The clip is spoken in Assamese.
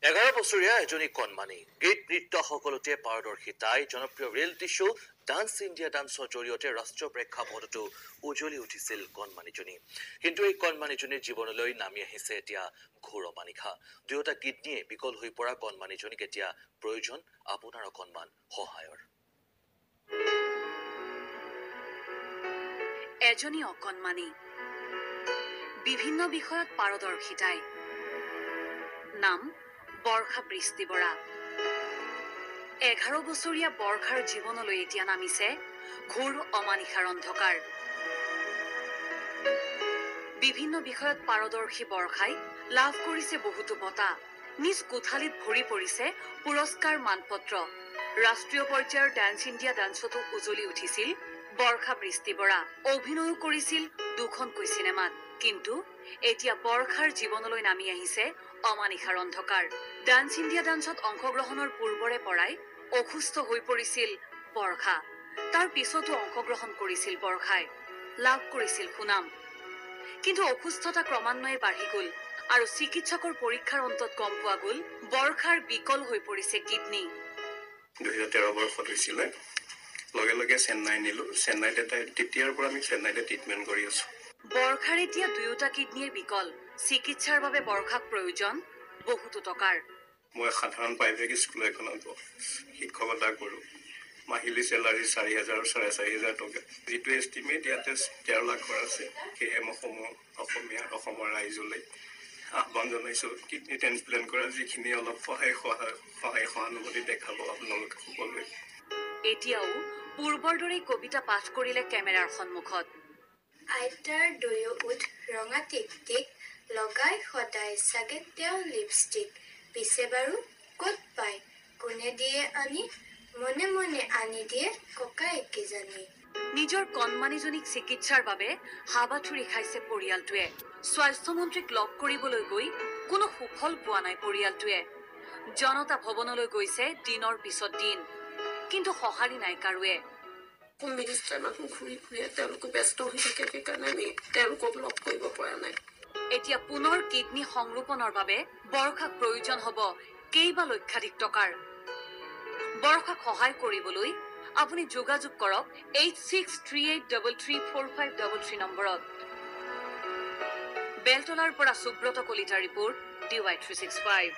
11 বছৰীয়া এজনী কণমানি গীত নৃত্য সকলোতে পাৰদৰ্শী তাই জনপ্ৰিয় ৰিয়েলিটি শ্ব' ডান্স ইণ্ডিয়া ডান্সৰ জৰিয়তে ৰাষ্ট্ৰীয় প্ৰেক্ষাপটতো উজ্বলি উঠিছিল কণমানিজনী। কিন্তু এই কণমানিজনীৰ জীৱনলৈ নামি আহিছে এতিয়া ঘোৰ অমানিশা। দুয়োটা কিডনীয়ে বিকল হৈ পৰা কণমানিজনীক এতিয়া প্ৰয়োজন আপোনাৰ অকণমান সহায়ৰ। এজনী অকণমানি বিভিন্ন বিষয়ত পাৰদৰ্শী তাই। নাম বৰ্ষা বৃষ্টি বৰা। 11 বছৰীয়া বৰ্ষাৰ জীৱনলৈ এতিয়া নামিছে ঘোৰ অমানিশাৰ অন্ধকাৰ। বিভিন্ন বিষয়ত পাৰদৰ্শী বৰ্ষাই লাভ কৰিছে বহুতো বঁটা। নিজ কোঠালিত ভৰি পৰিছে পুৰস্কাৰ মানপত্ৰ। ৰাষ্ট্ৰীয় পৰ্যায়ৰ ডান্স ইণ্ডিয়া ডান্সতো উজ্বলি উঠিছিল বৰ্ষা বৃষ্টি বৰা। অভিনয়ো কৰিছিল দুখনকৈ চিনেমাত। কিন্তু এতিয়া বৰ্ষাৰ জীৱনলৈ নামি আহিছে অমানিশাৰ অন্ধকাৰ। ডান্স ইণ্ডিয়া ডান্সত অংশগ্ৰহণৰ পূৰ্বৰে পৰাই অসুস্থ হৈ পৰিছিল বৰ্ষা। তাৰ পিছতো অংশগ্ৰহণ কৰিছিল বৰ্ষাই, লাভ কৰিছিল সুনাম। কিন্তু অসুস্থতা ক্ৰমান্বয়ে বাঢ়ি গ'ল আৰু চিকিৎসকৰ পৰীক্ষাৰ অন্তত গম পোৱা গ'ল বৰ্ষাৰ বিকল হৈ পৰিছে কিডনী। 2013 বৰ্ষত হৈছিলে, লগে লগে চেন্নাই নিলো। চেন্নাইতে তেতিয়াৰ পৰা আমি চেন্নাইতে ট্ৰিটমেণ্ট কৰি আছো। বৰ্ষাৰ এতিয়া দুয়োটা কিডনীৰ বিকল। চিকিৎসাৰ বাবে বৰ্ষাক প্ৰয়োজন বহুতো টকাৰ। মই সাধাৰণ প্ৰাইভেট স্কুল এখনত শিক্ষকতা কৰোঁ। মাহিলী চেলাৰী 4,000 আৰু 4,500 টকা, যিটো এষ্টিমেট ইয়াতে 13 লাখৰ আছে। সেয়ে মই অসমৰ ৰাইজলৈ আহ্বান জনাইছোঁ, কিডনী ট্ৰেন্সপ্লেণ্ট কৰা যিখিনি অলপ সহায় সহানুভূতি দেখাব আপোনালোকে সকলোৱে। এতিয়াও পূৰ্বৰ দৰেই কবিতা পাঠ কৰিলে কেমেৰাৰ সন্মুখত। আইতাৰ দুয়ো উঠ ৰঙা টিক লগাই সদায় চাগে তেওঁ লিপষ্টিক। পিছে বাৰু ক'ত পায়, কোনে দিয়ে আনি, মনে মনে আনি দিয়ে ককাই কিজানি। নিজৰ কণমানিজনীক চিকিৎসাৰ বাবে হাবাথুৰি খাইছে পৰিয়ালটোৱে। স্বাস্থ্যমন্ত্ৰীক লগ কৰিবলৈ গৈ কোনো সুফল পোৱা নাই পৰিয়ালটোৱে। জনতা ভৱনলৈ গৈছে দিনৰ পিছত দিন, কিন্তু সঁহাৰি নাই কাৰোৱে। মিনিষ্টাৰ মানুহ ঘূৰি ফুৰে, তেওঁলোকে ব্যস্ত হৈ থাকে, সেইকাৰণে আমি তেওঁলোকক লগ কৰিব পৰা নাই। এতিয়া পুনৰ কিডনী সংৰোপণৰ বাবে বৰ্ষাক প্ৰয়োজন হ'ব কেইবা লক্ষাধিক টকাৰ। বৰ্ষাক সহায় কৰিবলৈ আপুনি যোগাযোগ কৰক 8638334533 নম্বৰত। বেলতলাৰ পৰা সুব্ৰত কলিতা ৰিপৰ্ট, DY365।